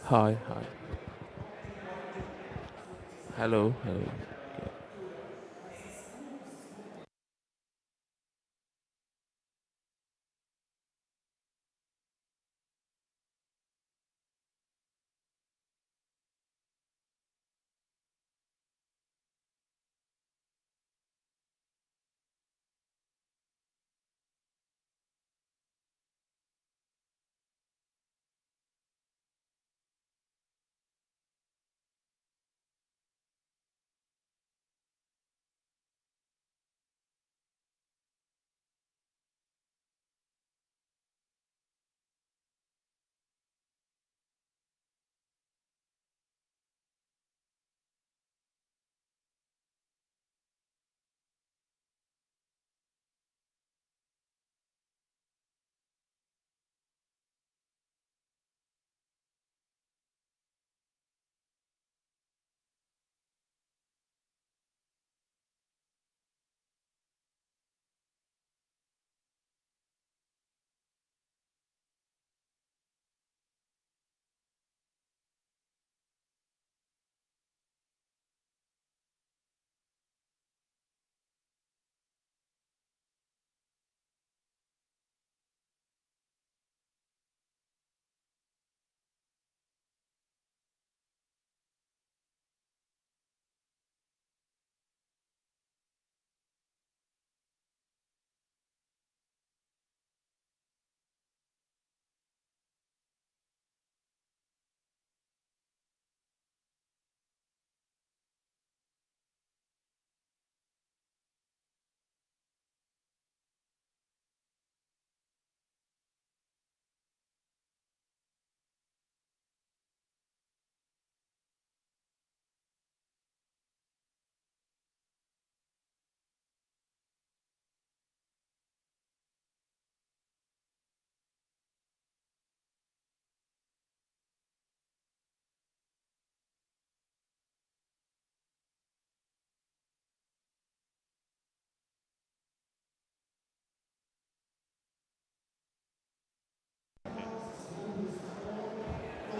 Hi, hi. Hello, hello.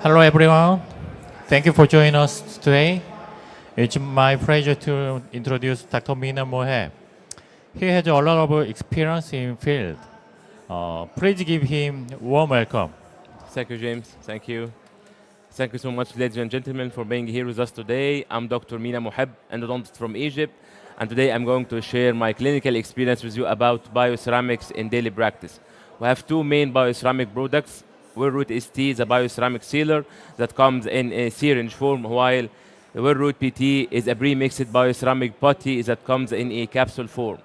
Hello, everyone. Thank you for joining us today. It's my pleasure to introduce Dr. Mina Moheb. He has a lot of experience in field. Please give him warm welcome. Thank you, James. Thank you. Thank you so much, ladies and gentlemen, for being here with us today. I'm Dr. Mina Moheb, endodontist from Egypt, and today I'm going to share my clinical experience with you about bioceramics in daily practice. We have two main bioceramic products. Root ST is a bioceramic sealer that comes in a syringe form, while the Root PT is a pre-mixed bioceramic putty that comes in a capsule form.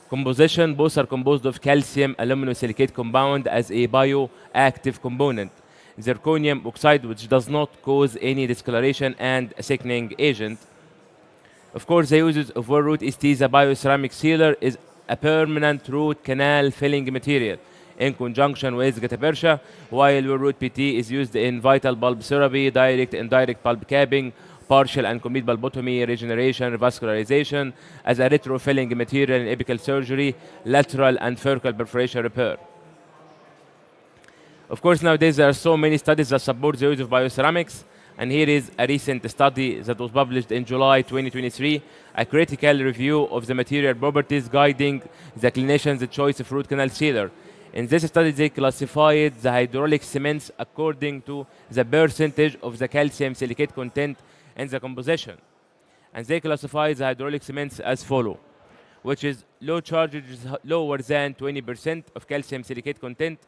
Composition, both are composed of calcium aluminum silicate compound as a bioactive component. Zirconium oxide, which does not cause any discoloration and a thickening agent. Of course, the uses of root ST, the bioceramic sealer, is a permanent root canal filling material in conjunction with gutta while root PT is used in vital bulb therapy, direct and indirect pulp capping, partial and complete bulbotomy, regeneration, revascularization, as a retrofilling material in apical surgery, lateral and focal perforation repair. Of course, nowadays there are so many studies that support the use of bioceramics, and here is a recent study that was published in July 2023, a critical review of the material properties guiding the clinician's choice of root canal sealer. In this study, they classified the hydraulic cements according to the percentage of the calcium silicate content in the composition. And they classified the hydraulic cements as follow, which is low charge, which is lower than 20% of calcium silicate content,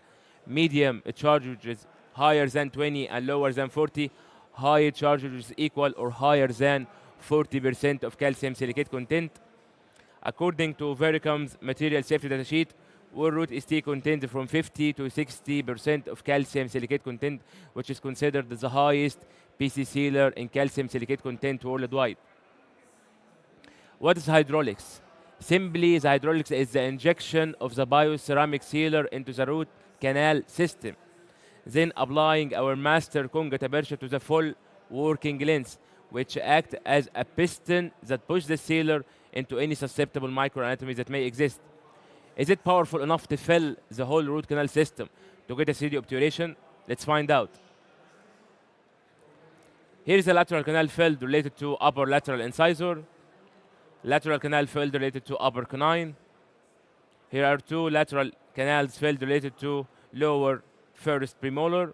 medium charge, which is higher than 20 and lower than 40, high charge, which is equal or higher than 40% of calcium silicate content. According to VERICOM's material safety data sheet, root ST contains from 50 to 60% of calcium silicate content, which is considered the highest PC sealer in calcium silicate content worldwide. What is hydraulics? Simply, the hydraulics is the injection of the bioceramic sealer into the root canal system, then applying our master conga tabersha to the full working length, which act as a piston that push the sealer into any susceptible microanatomy that may exist. Is it powerful enough to fill the whole root canal system to get a 3D obturation? Let's find out. Here is a lateral canal filled related to upper lateral incisor, lateral canal filled related to upper canine. Here are two lateral canals filled related to lower first premolar.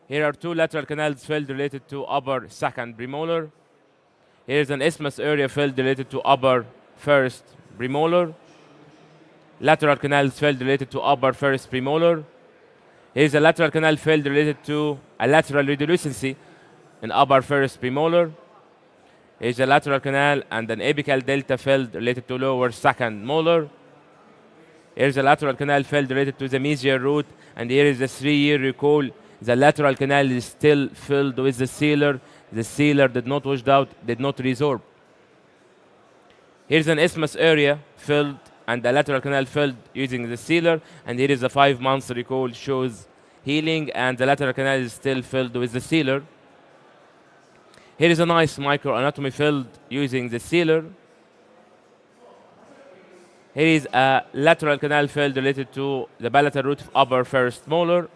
Here are two lateral canals filled related to upper second premolar. Here is an isthmus area filled related to upper first premolar. Lateral canals filled related to upper first premolar. Here is a lateral canal filled related to a lateral radiolucency in upper first premolar. Here is a lateral canal and an apical delta filled related to lower second molar. Here is a lateral canal filled related to the mesial root, and here is the 3-year recall. The lateral canal is still filled with the sealer. The sealer did not wash out, did not resorb. Here's an isthmus area filled and the lateral canal filled using the sealer, and here is a 5 months recall shows healing, and the lateral canal is still filled with the sealer. Here is a nice microanatomy filled using the sealer. Here is a lateral canal filled related to the palatal root of upper first molar.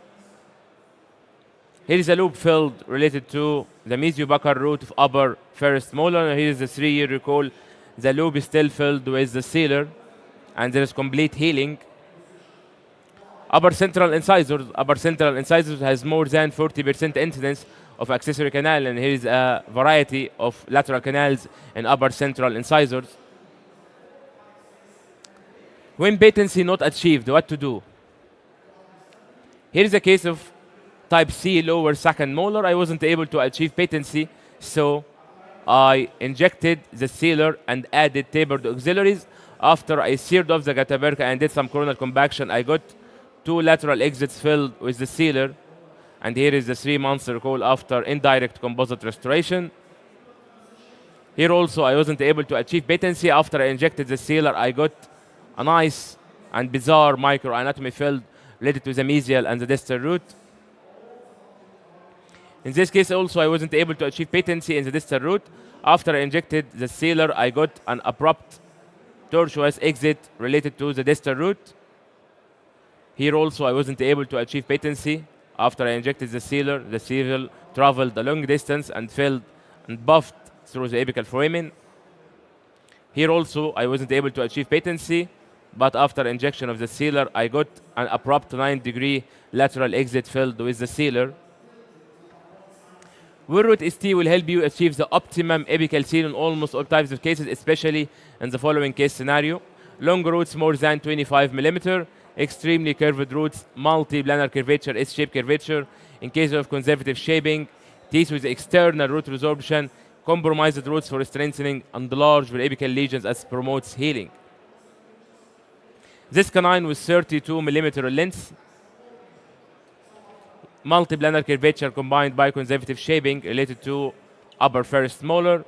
Here is a loop filled related to the mesiobuccal root of upper first molar. And here is the 3-year recall. The loop is still filled with the sealer, and there is complete healing. Upper central incisors has more than 40% incidence of accessory canal, and here is a variety of lateral canals in upper central incisors. When patency not achieved, what to do? Here is a case of type C lower second molar. I wasn't able to achieve patency, so I injected the sealer and added tapered auxiliaries. After I seared off the gataperca and did some coronal compaction, I got 2 lateral exits filled with the sealer, and here is the 3 months recall after indirect composite restoration. Here also I wasn't able to achieve patency. After I injected the sealer, I got a nice and bizarre microanatomy filled related to the mesial and the distal root. In this case also I wasn't able to achieve patency in the distal root. After I injected the sealer, I got an abrupt tortuous exit related to the distal root. Here also I wasn't able to achieve patency. After I injected the sealer traveled a long distance and filled and buffed through the apical foramen. Here also I wasn't able to achieve patency, but after injection of the sealer, I got an abrupt 9-degree lateral exit filled with the sealer. Root ST will help you achieve the optimum apical seal in almost all types of cases, especially in the following case scenario. Long roots more than 25 mm, extremely curved roots, multi-planar curvature, S-shaped curvature. In case of conservative shaping, teeth with external root resorption, compromised roots for strengthening, and large with apical lesions as promotes healing. This canine with 32 mm length, multi-planar curvature combined by conservative shaping related to upper first molar,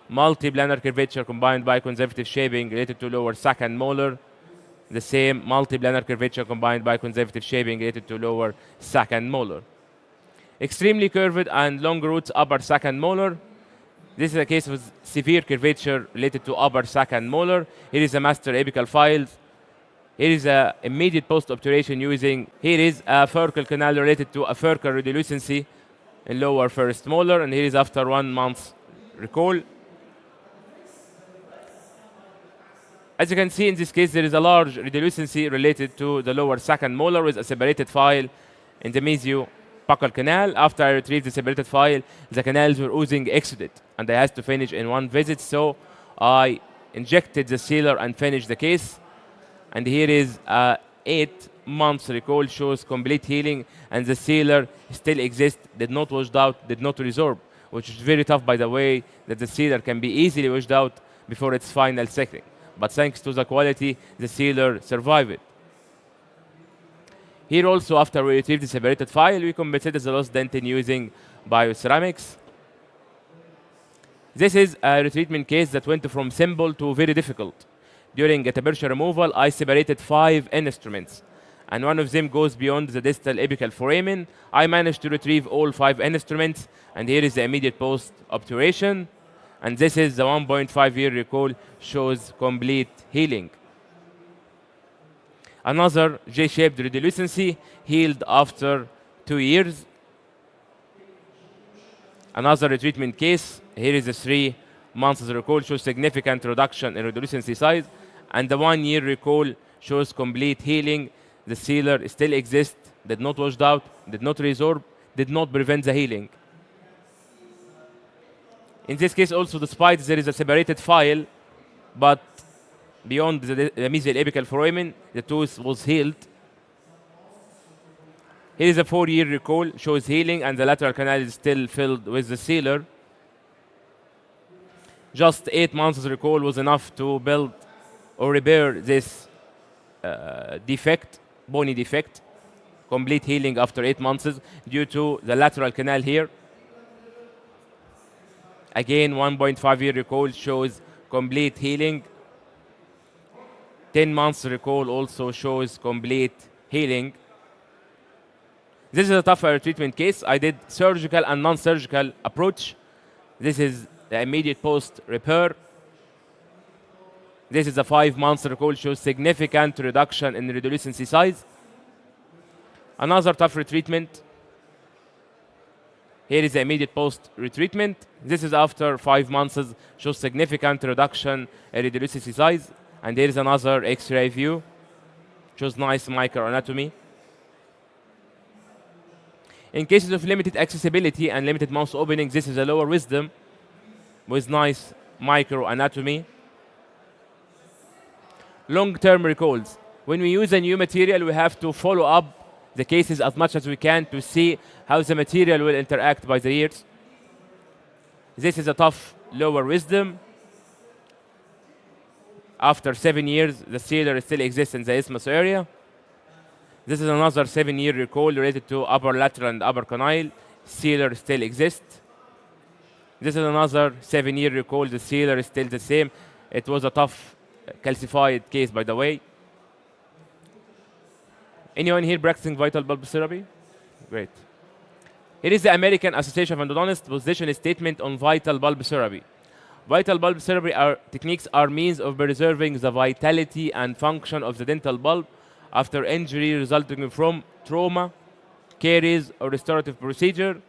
multi-planar curvature combined by conservative shaping related to lower second molar, the same multi-planar curvature combined by conservative shaping related to lower second molar. Extremely curved and long roots upper second molar. This is a case of severe curvature related to upper second molar. Here is a master apical file. Here is a immediate post-obturation using, here is a furcal canal related to a furcal radiolucency in lower first molar, and here is after 1 month recall. As you can see in this case, there is a large radiolucency related to the lower second molar with a separated file in the mesiobuccal canal. After I retrieved the separated file, the canals were oozing exudate, and I had to finish in 1 visit, so I injected the sealer and finished the case. And here is a 8 months recall, shows complete healing, and the sealer still exists, did not wash out, did not resorb, which is very tough, by the way, that the sealer can be easily washed out before its final secting. But thanks to the quality, the sealer survived. Here also, after we retrieved the separated file, we compensated the lost dentin using Bioceramics. This is a retreatment case that went from simple to very difficult. During gatapercha removal, I separated 5 instruments, and one of them goes beyond the distal apical foramen. I managed to retrieve all 5 instruments, and here is the immediate post-obturation. And this is the 1.5-year recall, shows complete healing. Another J-shaped radiolucency healed after 2 years. Another retreatment case, here is a 3 months recall, shows significant reduction in radiolucency size, and the 1 year recall shows complete healing. The sealer still exists, did not washed out, did not resorb, did not prevent the healing. In this case also, despite there is a separated file, but beyond the mesial apical foramen, the tooth was healed. Here is a 4-year recall, shows healing, and the lateral canal is still filled with the sealer. Just 8 months recall was enough to build or repair this defect, bony defect. Complete healing after 8 months due to the lateral canal here. Again, 1.5-year recall shows complete healing. 10 months recall also shows complete healing. This is a tougher treatment case. I did surgical and non-surgical approach. This is the immediate post-repair. This is a 5 months recall, shows significant reduction in radiolucency size. Another tougher treatment. Here is the immediate post-retreatment. This is after 5 months, shows significant reduction in radiolucency size. And here is another X-ray view, shows nice microanatomy. In cases of limited accessibility and limited mouth opening, this is a lower wisdom with nice microanatomy. Long-term recalls. When we use a new material, we have to follow up the cases as much as we can to see how the material will interact by the years. This is a tough lower wisdom. After 7 years, the sealer still exists in the isthmus area. This is another 7-year recall related to upper lateral and upper canile. Sealer still exists. This is another 7-year recall. The sealer is still the same. It was a tough calcified case, by the way. Anyone here practicing vital bulb therapy? Great. Here is the American Association of Endodontists position statement on vital bulb therapy. Vital bulb therapy techniques are means of preserving the vitality and function of the dental bulb after injury resulting from trauma, caries, or restorative procedure.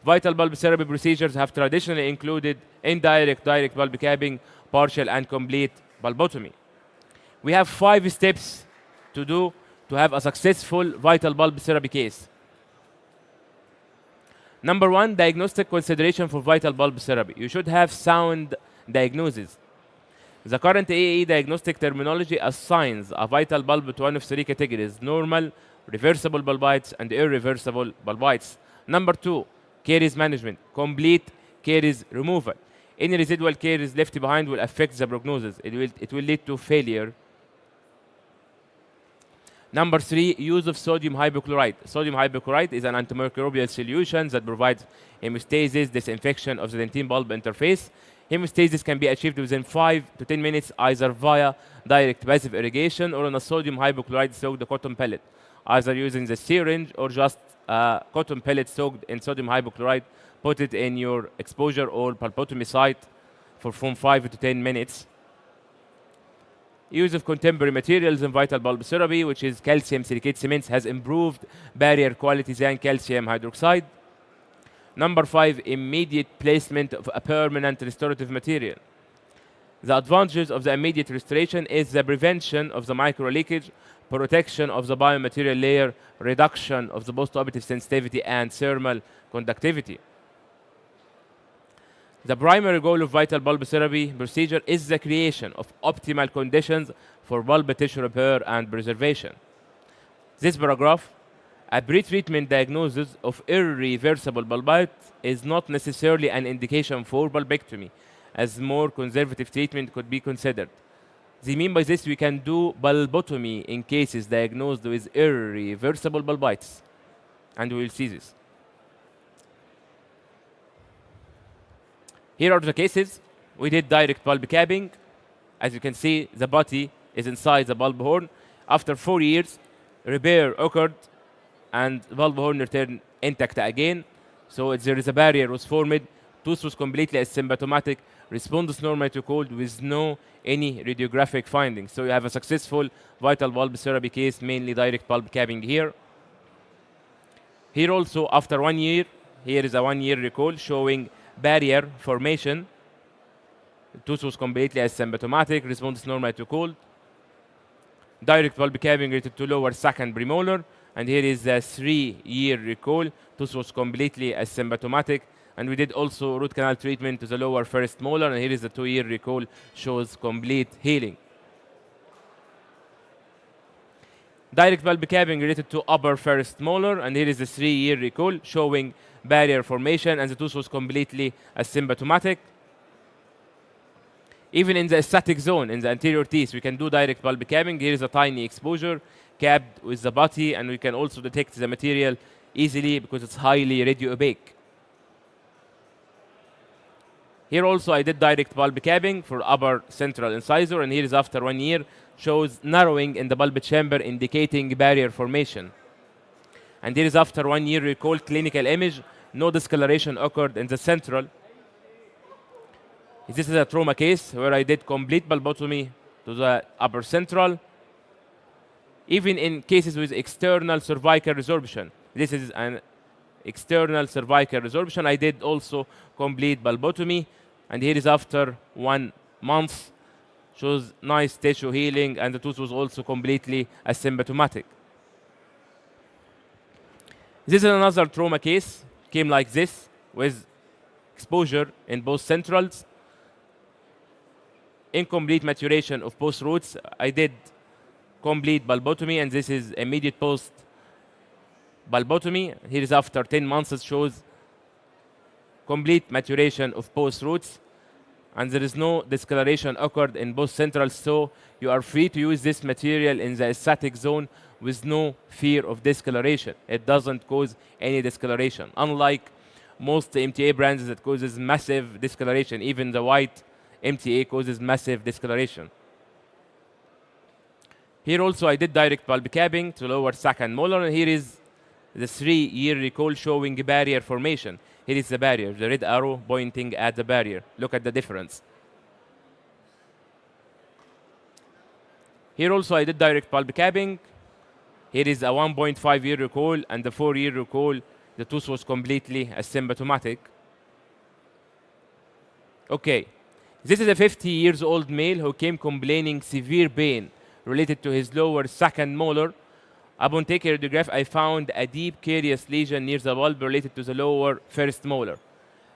Vital bulb therapy procedures have traditionally included indirect, direct bulb capping, partial and complete bulbotomy. We have 5 steps to do to have a successful vital bulb therapy case. Number 1, diagnostic consideration for vital bulb therapy. You should have sound diagnosis. The current AEE diagnostic terminology assigns a vital bulb to one of 3 categories: normal, reversible bulbites, and irreversible bulbites. Number 2, caries management, complete caries removal. Any residual caries left behind will affect the prognosis. It will lead to failure. Number 3, use of sodium hypochlorite. Sodium hypochlorite is an antimicrobial solution that provides hemostasis, disinfection of the dentine bulb interface. Hemostasis can be achieved within 5 to 10 minutes either via direct passive irrigation or on a sodium hypochlorite soaked cotton pellet, either using the syringe or just a cotton pellet soaked in sodium hypochlorite. Put it in your exposure or pulpotomy site for from 5 to 10 minutes. Use of contemporary materials in vital bulb therapy, which is calcium silicate cements, has improved barrier quality than calcium hydroxide. Number 5, immediate placement of a permanent restorative material. The advantages of the immediate restoration is the prevention of the micro leakage, protection of the biomaterial layer, reduction of the postoperative sensitivity and thermal conductivity. The primary goal of vital bulb therapy procedure is the creation of optimal conditions for bulb tissue repair and preservation. This paragraph, a pre-treatment diagnosis of irreversible bulbite is not necessarily an indication for bulbectomy, as more conservative treatment could be considered. They mean by this we can do bulbotomy in cases diagnosed with irreversible bulbites, and we will see this. Here are the cases. We did direct bulb capping. As you can see, the body is inside the bulb horn. After 4 years, repair occurred and the bulb horn returned intact again. So there is a barrier was formed. Tooth was completely asymptomatic. Responds normally to cold with no any radiographic findings. So you have a successful vital bulb therapy case, mainly direct bulb capping here. Here also, after 1 year, Here is a 1-year recall showing barrier formation. The tooth was completely asymptomatic, response normal to cold. Direct bulb caving related to lower second premolar. And here is a 3-year recall. Tooth was completely asymptomatic. And we did also root canal treatment to the lower first molar. And here is the 2-year recall, shows complete healing. Direct bulb caving related to upper first molar. And here is the 3-year recall showing barrier formation. And the tooth was completely asymptomatic. Even in the aesthetic zone, in the anterior teeth, we can do direct bulb caving. Here is a tiny exposure capped with the body, and we can also detect the material easily because it's highly radio opaque. Here also I did direct bulb caving for upper central incisor, and here is after 1 year, shows narrowing in the bulb chamber indicating barrier formation. And here is after 1 year recall clinical image, no discoloration occurred in the central. This is a trauma case where I did complete bulbotomy to the upper central. Even in cases with external cervical resorption, this is an external cervical resorption, I did also complete bulbotomy. And here is after 1 month, shows nice tissue healing, and the tooth was also completely asymptomatic. This is another trauma case, came like this, with exposure in both centrals. Incomplete maturation of both roots. I did complete bulbotomy, and this is immediate post bulbotomy. Here is after 10 months, it shows complete maturation of both roots, and there is no discoloration occurred in both centrals, so you are free to use this material in the aesthetic zone with no fear of discoloration. It doesn't cause any discoloration, unlike most MTA brands that causes massive discoloration. Even the white MTA causes massive discoloration. Here also I did direct bulb capping to lower second molar, and here is the 3-year recall showing barrier formation. Here is the barrier, the red arrow pointing at the barrier. Look at the difference. Here also I did direct bulb capping. Here is a 1.5-year recall, and the 4-year recall, the tooth was completely asymptomatic. Okay. This is a 50-year-old male who came complaining severe pain related to his lower second molar. Upon taking a radiograph, I found a deep carious lesion near the bulb related to the lower first molar.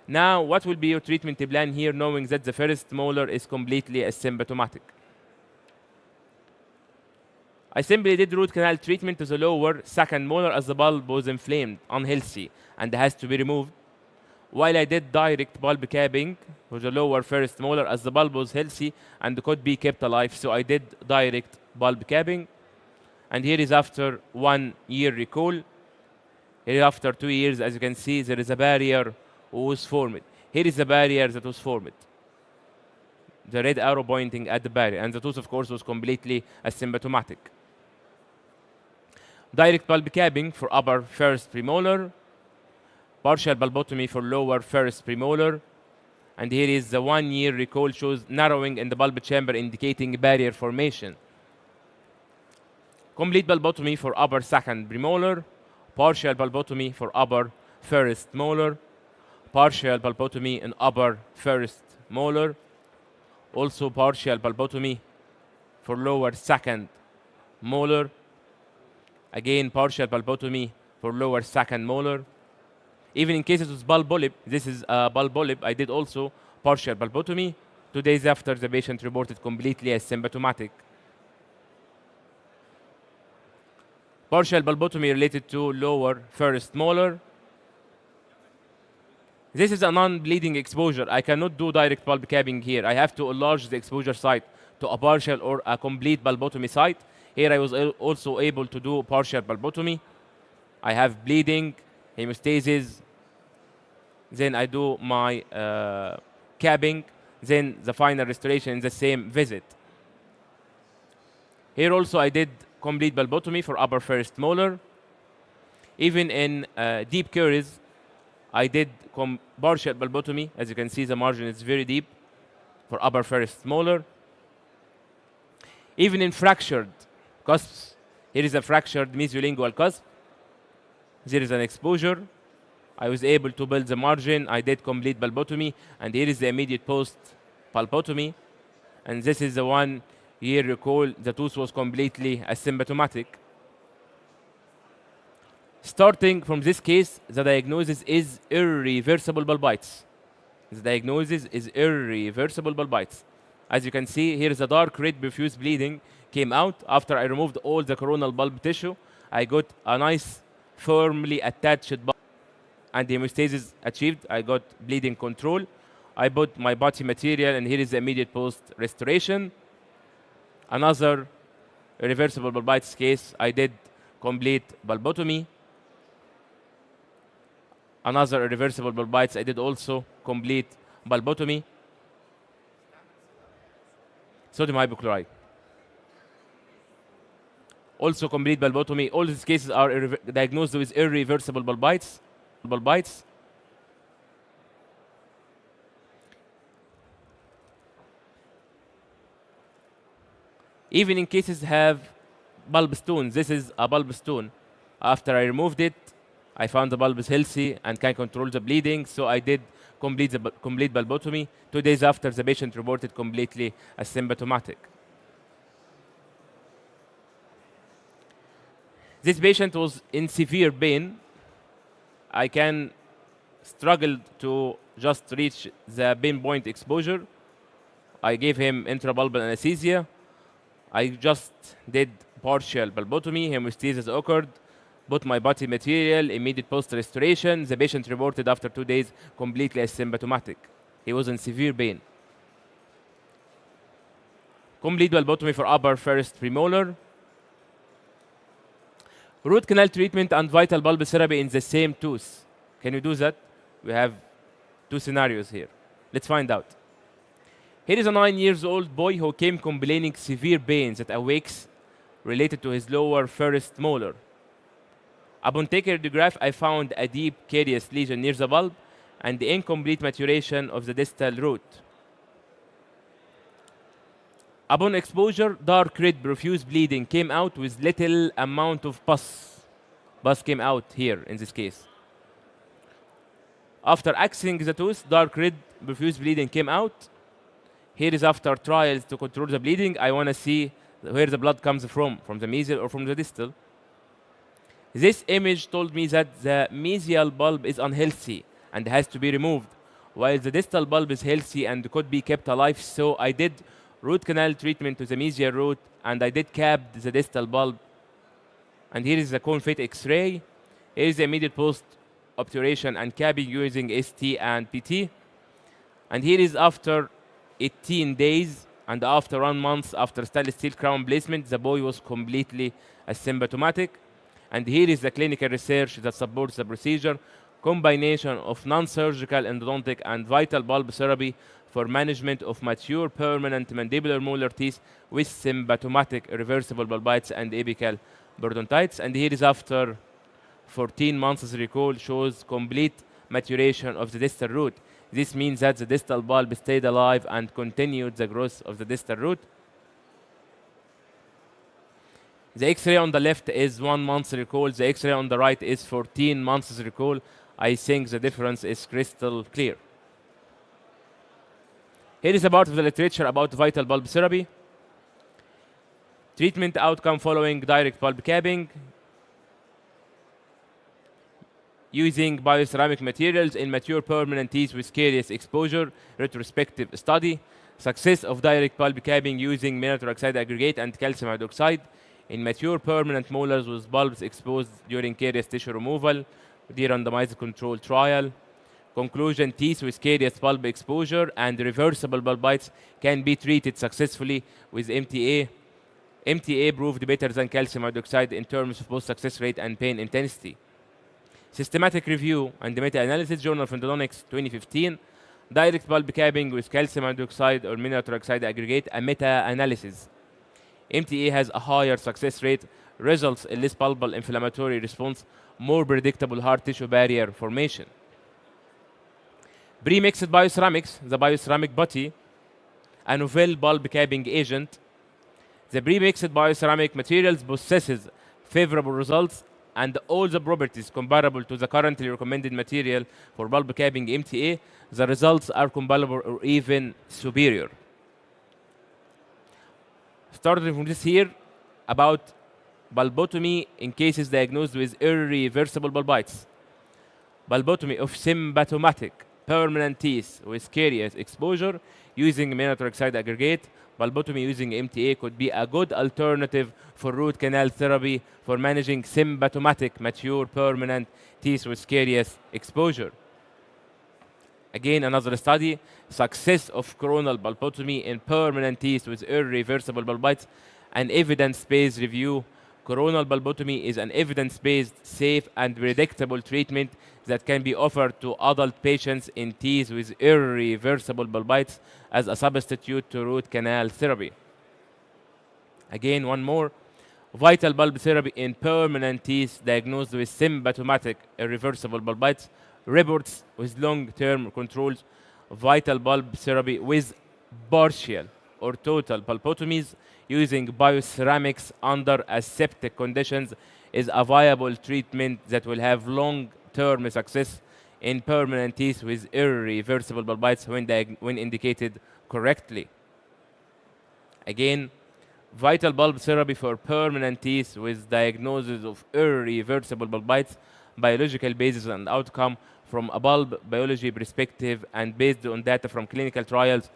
Now, what will be your treatment plan here, knowing that the first molar is completely asymptomatic? I simply did root canal treatment to the lower second molar as the bulb was inflamed, unhealthy, and has to be removed. While I did direct bulb capping for the lower first molar as the bulb was healthy and could be kept alive, so I did direct bulb capping. And here is after 1 year recall. Here after 2 years, as you can see, there is a barrier was formed. Here is the barrier that was formed. The red arrow pointing at the barrier, and the tooth, of course, was completely asymptomatic. Direct bulb capping for upper first premolar. Partial bulbotomy for lower first premolar. And here is the 1 year recall, shows narrowing in the bulb chamber indicating barrier formation. Complete bulbotomy for upper second premolar. Partial bulbotomy for upper first molar. Partial bulbotomy in upper first molar. Also partial bulbotomy for lower second molar. Again, partial bulbotomy for lower second molar. Even in cases with bulb polyp, this is a bulb polyp, I did also partial bulbotomy. 2 days after, the patient reported completely asymptomatic. Partial bulbotomy related to lower first molar. This is a non-bleeding exposure. I cannot do direct bulb capping here. I have to enlarge the exposure site to a partial or a complete bulbotomy site. Here I was also able to do partial bulbotomy. I have bleeding, hemostasis. Then I do my capping. Then the final restoration in the same visit. Here also I did complete bulbotomy for upper first molar. Even in deep caries, I did partial bulbotomy. As you can see, the margin is very deep for upper first molar. Even in fractured cusps, here is a fractured mesolingual cusp. There is an exposure. I was able to build the margin. I did complete pulpotomy, and here is the immediate post pulpotomy. And this is the 1 year recall. The tooth was completely asymptomatic. Starting from this case, the diagnosis is irreversible bulbitis. The diagnosis is irreversible bulbitis. As you can see, here is a dark red profuse bleeding came out after I removed all the coronal bulb tissue. I got a nice firmly attached bulb and hemostasis achieved. I got bleeding control. I put my body material, and here is the immediate post restoration. Another irreversible bulbitis case, I did complete pulpotomy. Another irreversible bulbitis, I did also complete pulpotomy. Sodium hypochlorite. Also complete pulpotomy. All these cases are diagnosed with irreversible bulbitis. Even in cases have bulb stones. This is a bulb stone. After I removed it, I found the bulb is healthy and can control the bleeding, so I did complete pulpotomy. 2 days after, the patient reported completely asymptomatic. This patient was in severe pain. I can struggle to just reach the pain point exposure. I gave him intrabulbar anesthesia. I just did partial pulpotomy, hemostasis occurred, put my body material, immediate post restoration. The patient reported after 2 days completely asymptomatic. He was in severe pain. Complete pulpotomy for upper first premolar. Root canal treatment and vital bulb therapy in the same tooth. Can you do that? We have 2 scenarios here. Let's find out. Here is a 9-year-old boy who came complaining severe pains that awakes related to his lower first molar. Upon taking a radiograph, I found a deep carious lesion near the bulb and the incomplete maturation of the distal root. Upon exposure, dark red profuse bleeding came out with little amount of pus. Pus came out here in this case. After accessing the tooth, dark red profuse bleeding came out. Here is after trials to control the bleeding. I want to see where the blood comes from the mesial or from the distal. This image told me that the mesial bulb is unhealthy and has to be removed, while the distal bulb is healthy and could be kept alive. So I did root canal treatment to the mesial root, and I did cap the distal bulb. And here is the cone fit X-ray. Here is the immediate post-obturation and capping using ST and PT. And here is after 18 days and after 1 month after stainless steel crown placement, the boy was completely asymptomatic. And here is the clinical research that supports the procedure. Combination of non-surgical endodontic and vital bulb therapy for management of mature permanent mandibular molar teeth with symptomatic irreversible bulbitis and apical periodontitis. And here is after 14 months recall shows complete maturation of the distal root. This means that the distal bulb stayed alive and continued the growth of the distal root. The X-ray on the left is 1 month recall. The X-ray on the right is 14 months recall. I think the difference is crystal clear. Here is a part of the literature about vital bulb therapy. Treatment outcome following direct bulb capping using bioceramic materials in mature permanent teeth with carious exposure, retrospective study. Success of direct bulb capping using mineral oxide aggregate and calcium hydroxide in mature permanent molars with bulbs exposed during carious tissue removal, the randomized control trial. Conclusion, teeth with carious bulb exposure and reversible bulbitis can be treated successfully with MTA. MTA proved better than calcium hydroxide in terms of both success rate and pain intensity. Systematic review and meta-analysis, Journal of Endodontics 2015. Direct bulb capping with calcium hydroxide or mineral oxide aggregate, a meta-analysis. MTA has a higher success rate, results in less pulpal inflammatory response, more predictable hard tissue barrier formation. Pre-mixed bioceramics, the bioceramic putty, a novel bulb capping agent. The pre-mixed bioceramic materials possesses favorable results and all the properties comparable to the currently recommended material for bulb capping MTA, the results are comparable or even superior. Starting from this here, about bulbotomy in cases diagnosed with irreversible bulbitis. Bulbotomy of symptomatic permanent teeth with caries exposure using mineral oxide aggregate. Bulbotomy using MTA could be a good alternative for root canal therapy for managing symptomatic mature permanent teeth with caries exposure. Again, another study, success of coronal bulbotomy in permanent teeth with irreversible bulbitis, an evidence-based review. Coronal bulbotomy is an evidence-based, safe, and predictable treatment that can be offered to adult patients in teeth with irreversible bulbitis as a substitute to root canal therapy. Again, one more. Vital bulb therapy in permanent teeth diagnosed with symptomatic irreversible bulbitis. Reports with long-term controls. Vital bulb therapy with partial or total bulbotomies using bioceramics under aseptic conditions is a viable treatment that will have long-term success in permanent teeth with irreversible bulbitis when indicated correctly. Again, vital bulb therapy for permanent teeth with diagnosis of irreversible bulbitis, biological basis and outcome from a bulb biology perspective and based on data from clinical trials.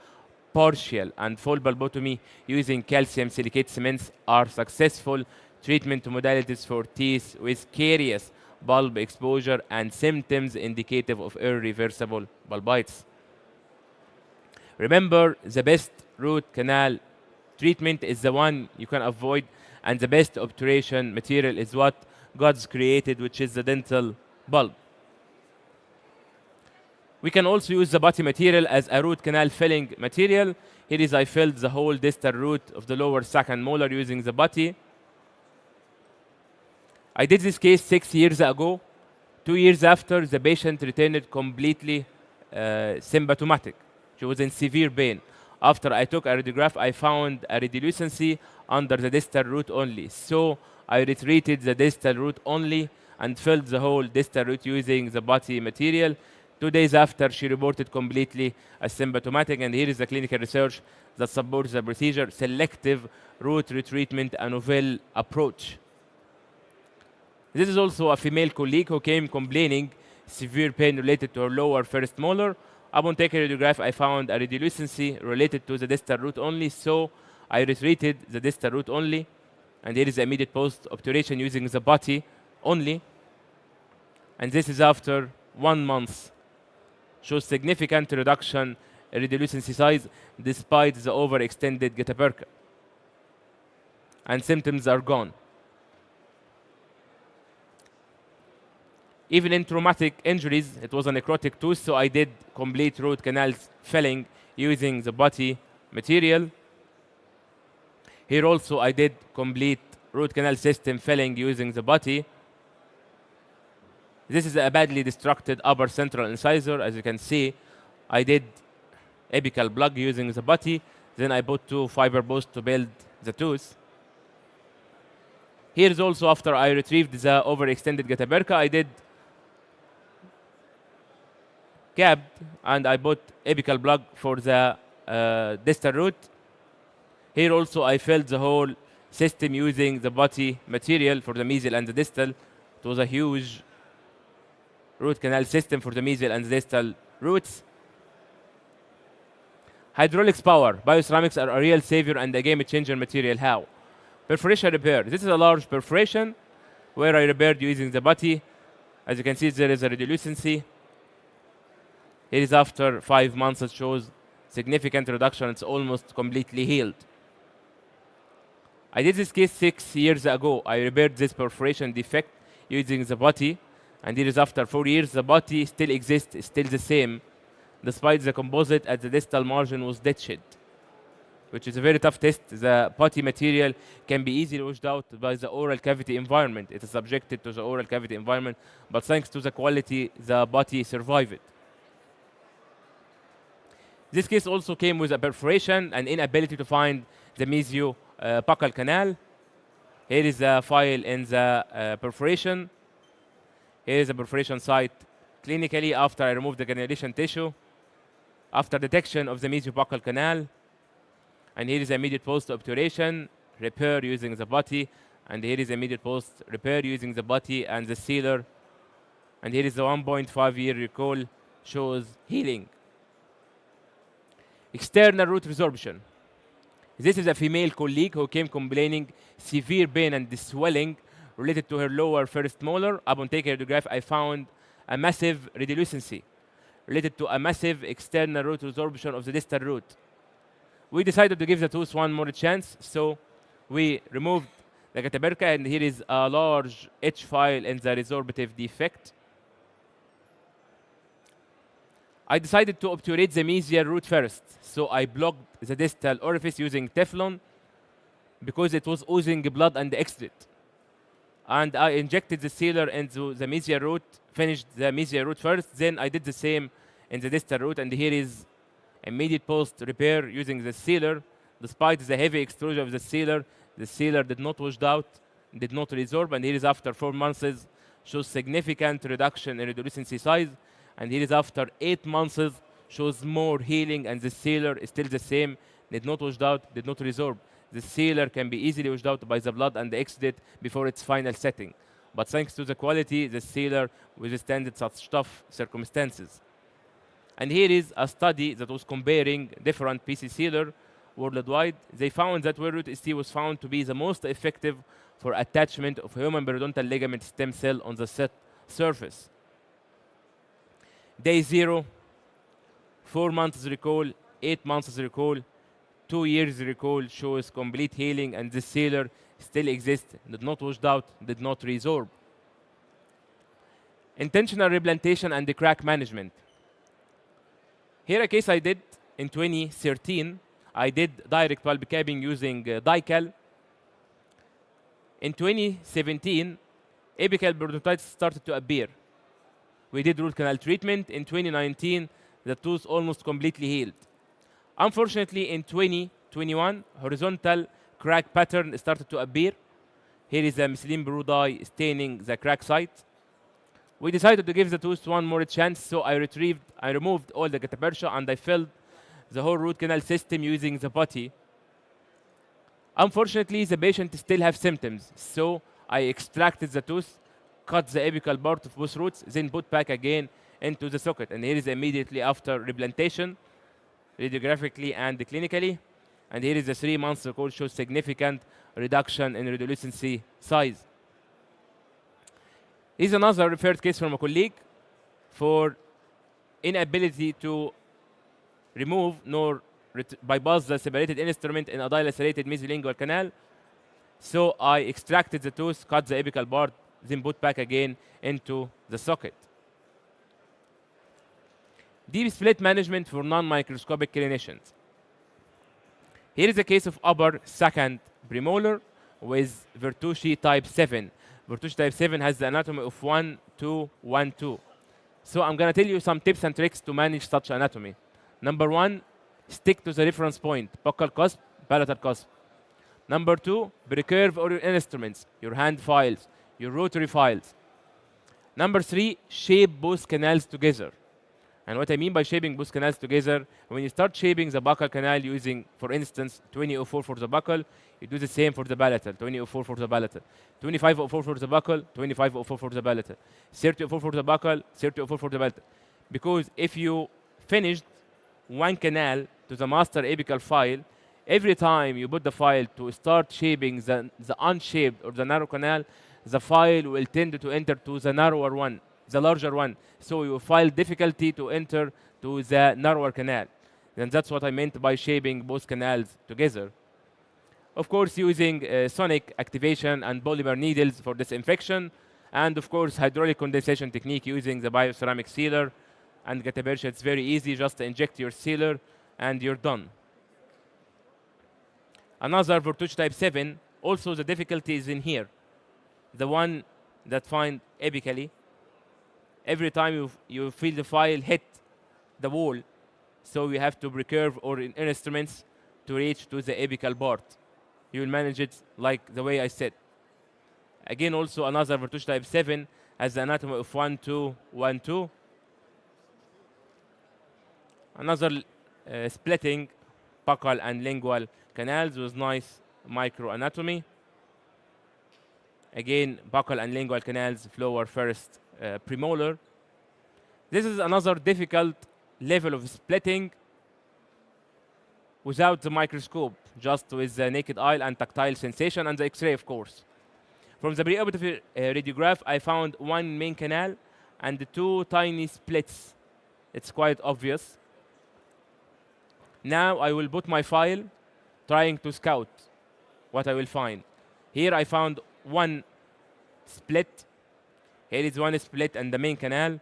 Partial and full bulbotomy using calcium silicate cements are successful treatment modalities for teeth with caries, bulb exposure, and symptoms indicative of irreversible bulbitis. Remember, the best root canal treatment is the one you can avoid, and the best obturation material is what God's created, which is the dental bulb. We can also use the body material as a root canal filling material. Here is I filled the whole distal root of the lower second molar using the body. I did this case 6 years ago. 2 years after, the patient returned completely symptomatic. She was in severe pain. After I took a radiograph, I found a radiolucency under the distal root only. So I retreated the distal root only and filled the whole distal root using the body material. 2 days after, she reported completely asymptomatic, and here is the clinical research that supports the procedure: selective root retreatment, a novel approach. This is also a female colleague who came complaining severe pain related to her lower first molar. Upon taking a radiograph, I found a radiolucency related to the distal root only, so I retreated the distal root only, and here is the immediate post-obturation using the body only. And this is after 1 month. Shows significant reduction in radiolucency size despite the overextended getaperca. And symptoms are gone. Even in traumatic injuries, it was a necrotic tooth, so I did complete root canal filling using the body material. Here also I did complete root canal system filling using the body. This is a badly destructed upper central incisor. As you can see, I did apical plug using the body. Then I put 2 fiber posts to build the tooth. Here is also after I retrieved the overextended getaperca. I did capped and I put apical plug for the distal root. Here also I filled the whole system using the body material for the mesial and the distal. It was a huge root canal system for the mesial and the distal roots. Hydraulics power. Bioceramics are a real savior and a game changer material. How? Perforation repair. This is a large perforation where I repaired using the body. As you can see, there is a radiolucency. Here is after 5 months. It shows significant reduction. It's almost completely healed. I did this case 6 years ago. I repaired this perforation defect using the body. And here is after 4 years, the body still exists, still the same, despite the composite at the distal margin was ditched, which is a very tough test. The body material can be easily washed out by the oral cavity environment. It is subjected to the oral cavity environment, but thanks to the quality, the body survived. This case also came with a perforation and inability to find the mesiobuccal canal. Here is the file in the perforation. Here is the perforation site clinically after I remove the granulation tissue, after detection of the mesiobuccal canal. And here is immediate post-obturation, repair using the body. And here is immediate post-repair using the body and the sealer. And here is the 1.5-year recall, shows healing. External root resorption. This is a female colleague who came complaining severe pain and swelling related to her lower first molar. Upon taking a radiograph, I found a massive radiolucency related to a massive external root resorption of the distal root. We decided to give the tooth one more chance, so we removed the cataperca, and here is a large H file in the resorptive defect. I decided to obturate the mesial root first, so I blocked the distal orifice using Teflon because it was oozing blood and exudate. And I injected the sealer into the mesial root, finished the mesial root first, then I did the same in the distal root, and here is immediate post-repair using the sealer. Despite the heavy exposure of the sealer did not wash out, did not resorb, and here is after 4 months, shows significant reduction in radiolucency size, and here is after 8 months, shows more healing, and the sealer is still the same, did not wash out, did not resorb. The sealer can be easily washed out by the blood and the exudate before its final setting. But thanks to the quality, the sealer withstood such tough circumstances. And here is a study that was comparing different PC sealer worldwide. They found that where root ST was found to be the most effective for attachment of human periodontal ligament stem cell on the set surface. Day 0, 4 months recall, 8 months recall, 2 years recall shows complete healing, and the sealer still exists, did not washed out, did not resorb. Intentional replantation and the crack management. Here a case I did in 2013. I did direct pulp capping using Dical. In 2017, apical periodontitis started to appear. We did root canal treatment. In 2019, the tooth almost completely healed. Unfortunately, in 2021, horizontal crack pattern started to appear. Here is the methylene blue dye staining the crack site. We decided to give the tooth one more chance, so I removed all the catapercia and I filled the whole root canal system using the putty. Unfortunately, the patient still have symptoms, so I extracted the tooth, cut the apical part of both roots, then put back again into the socket. And here is immediately after replantation, radiographically and clinically. And here is the 3 months record, shows significant reduction in radiolucency size. Here's another referred case from a colleague for inability to remove nor bypass the separated instrument in a dilacerated mesolingual canal. So I extracted the tooth, cut the apical part, then put back again into the socket. Deep split management for non-microscopic clinicians. Here is a case of upper second premolar with Vertuschi type 7. Vertuschi type 7 has the anatomy of 1, 2, 1, 2. So I'm going to tell you some tips and tricks to manage such anatomy. Number 1, stick to the reference point, buccal cusp, palatal cusp. Number 2, recurve all your instruments, your hand files, your rotary files. Number 3, shape both canals together. And what I mean by shaping both canals together, when you start shaping the buccal canal using, for instance, 2004 for the buccal, you do the same for the palatal, 2004 for the palatal, 2504 for the buccal, 2504 for the palatal, 3004 for the buccal, 3004 for the palatal. Because if you finished one canal to the master apical file, every time you put the file to start shaping the unshaped or the narrow canal, the file will tend to enter to the narrower one, the larger one. So you file difficulty to enter to the narrower canal. And that's what I meant by shaping both canals together. Of course, using sonic activation and polymer needles for disinfection, and of course, hydraulic condensation technique using the bioceramic sealer and catapercia. It's very easy, just inject your sealer and you're done. Another Vertuschi type 7, also the difficulty is in here. The one that find apically, every time you feel the file hit the wall, so you have to recurve or in instruments to reach to the apical part. You will manage it like the way I said. Again, also another Vertucci type 7 has the anatomy of 1, 2, 1, 2. Another splitting buccal and lingual canals with nice microanatomy. Again, buccal and lingual canals, floor first premolar. This is another difficult level of splitting without the microscope, just with the naked eye and tactile sensation and the X-ray, of course. From the preoperative radiograph, I found one main canal and two tiny splits. It's quite obvious. Now I will put my file, trying to scout what I will find. Here I found one split. Here is one split and the main canal.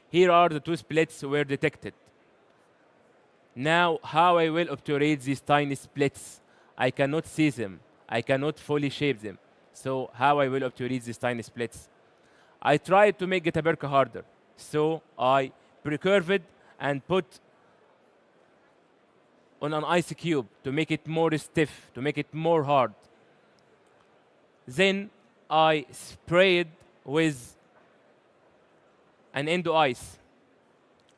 Here are the two splits were detected. Now, how I will obturate these tiny splits? I cannot see them. I cannot fully shape them. So how I will obturate these tiny splits? I tried to make Getaberka harder. So I precurved and put on an ice cube to make it more stiff, to make it more hard. Then I sprayed with an endo ice,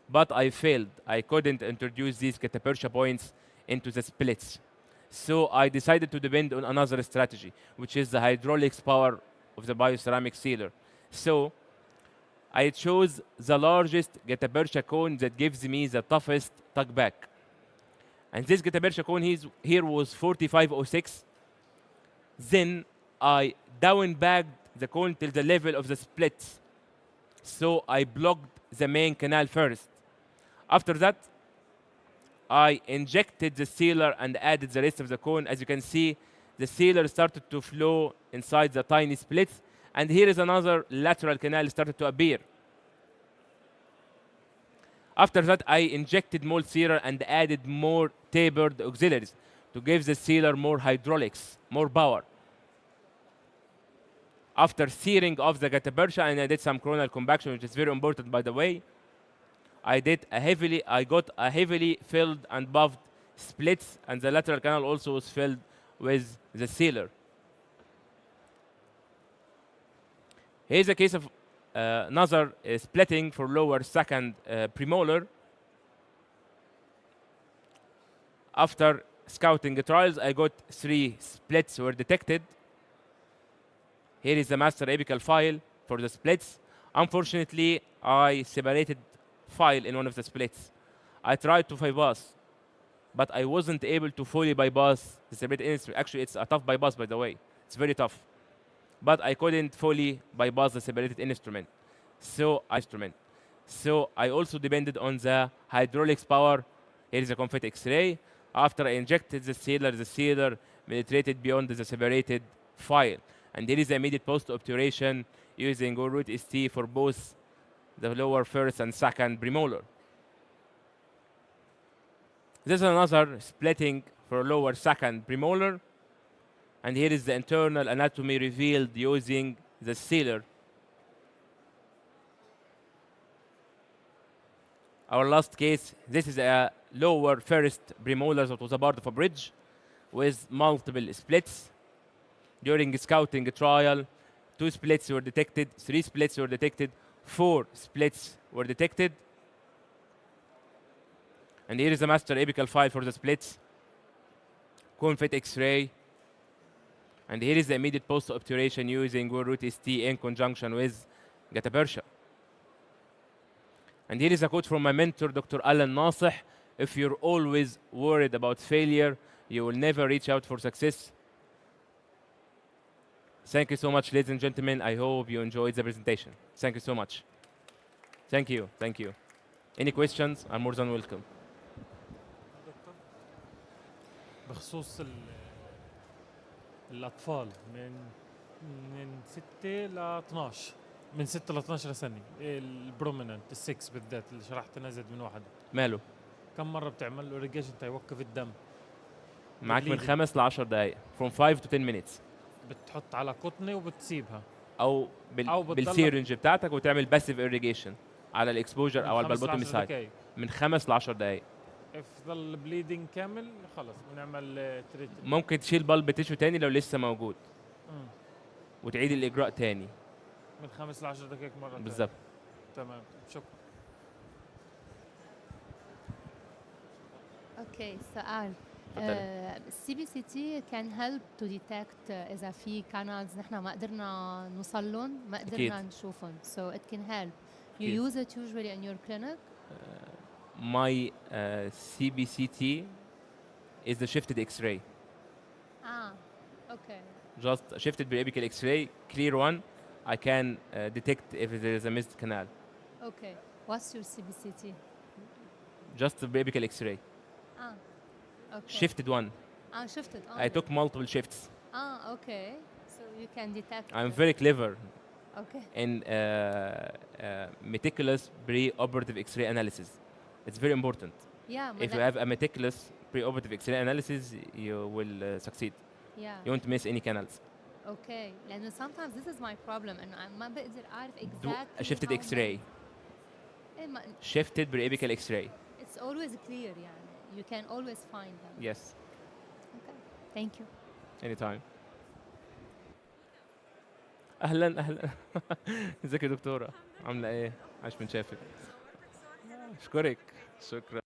but I failed. I couldn't introduce these Getaberka points into the splits. So I decided to depend on another strategy, which is the hydraulics power of the bioceramic sealer. So I chose the largest Getaberka cone that gives me the toughest tuck back. And this Getaberka cone here was 4506. Then I down bagged the cone till the level of the splits. So I blocked the main canal first. After that, I injected the sealer and added the rest of the cone. As you can see, the sealer started to flow inside the tiny splits. And here is another lateral canal started to appear. After that, I injected more sealer and added more tapered auxiliaries to give the sealer more hydraulics, more power. After searing off the Getaberka, and I did some coronal compaction, which is very important, by the way, I got a heavily filled and buffed splits, and the lateral canal also was filled with the sealer. Here's a case of another splitting for lower second premolar. After scouting the trials, I got 3 splits were detected. Here is the master apical file for the splits. Unfortunately, I separated file in one of the splits. I tried to bypass, but I wasn't able to fully bypass the separated instrument. Actually, it's a tough bypass, by the way. It's very tough. But I couldn't fully bypass the separated instrument. So I also depended on the hydraulics power. Here is a confetti X-ray. After I injected the sealer penetrated beyond the separated file. And there is the immediate post-obturation using root ST for both the lower first and second premolar. This is another splitting for lower second premolar. And here is the internal anatomy revealed using the sealer. Our last case, this is a lower first premolar that was a part of a bridge with multiple splits. During scouting trial, 2 splits were detected, 3 splits were detected, 4 splits were detected. And here is the master apical file for the splits, confetti X-ray. And here is the immediate post-obturation using root ST in conjunction with Getaberka. And here is a quote from my mentor, Dr. Alan Nasih: if you're always worried about failure, you will never reach out for success. Thank you so much, ladies and gentlemen. I hope you enjoyed the presentation. Thank you so much. Thank you. Thank you. Any questions? I'm more than welcome. دكتور بخصوص الأطفال من 6 ل 12 من 6 ل 12 سنة البروميننت ال6 بالذات اللي شرحت لنا زاد من واحد ماله؟ كم مرة بتعمل له إريجيشن تيوقف الدم؟ معاك من 5 ل 10 دقائق. From 5 to 10 minutes. بتحط على قطنة وبتسيبها أو بالسيرنج بتاعتك وتعمل باسيف إريجيشن على الإكسبوجر أو على البلبوتومي سايد. من 5 ل 10 دقائق. افضل بليدنج كامل خلص بنعمل تريت. ممكن تشيل بلب تيشو تاني لو لسه موجود. وتعيد الإجراء تاني. من 5 ل 10 دقائق مرة تانية. بالظبط. تمام، شكرا. اوكي سؤال. اتفضلي. السي بي سي تي كان هيلب تو ديتكت اذا في كانالز نحن ما قدرنا نوصل لهم، ما قدرنا أكيد. نشوفهم. So it can help. You أكيد. use it usually in your clinic? My CBCT is the shifted X-ray. Okay. Just shifted periapical X-ray, clear one. I can detect if there is a missed canal. Okay. What's your CBCT? Just the periapical X-ray. Okay. Shifted one. Shifted. I took multiple shifts. Okay. So you can detect. I'm very clever Okay. in meticulous pre-operative X-ray analysis. It's very important. Yeah. If you have a meticulous pre-operative X-ray analysis, you will succeed. Yeah. You won't miss any canals. Okay. لأنه sometimes this is my problem إنه ما بقدر أعرف Do exactly. a shifted how X-ray. many- إيه ما- Shifted periapical X-ray. It's always clear يعني. You can always find them. Yes. Okay. Thank you. Anytime. اهلا اهلا. ازيك يا دكتوره؟ عامله ايه؟ عاش من شافك. اشكرك. شكرا.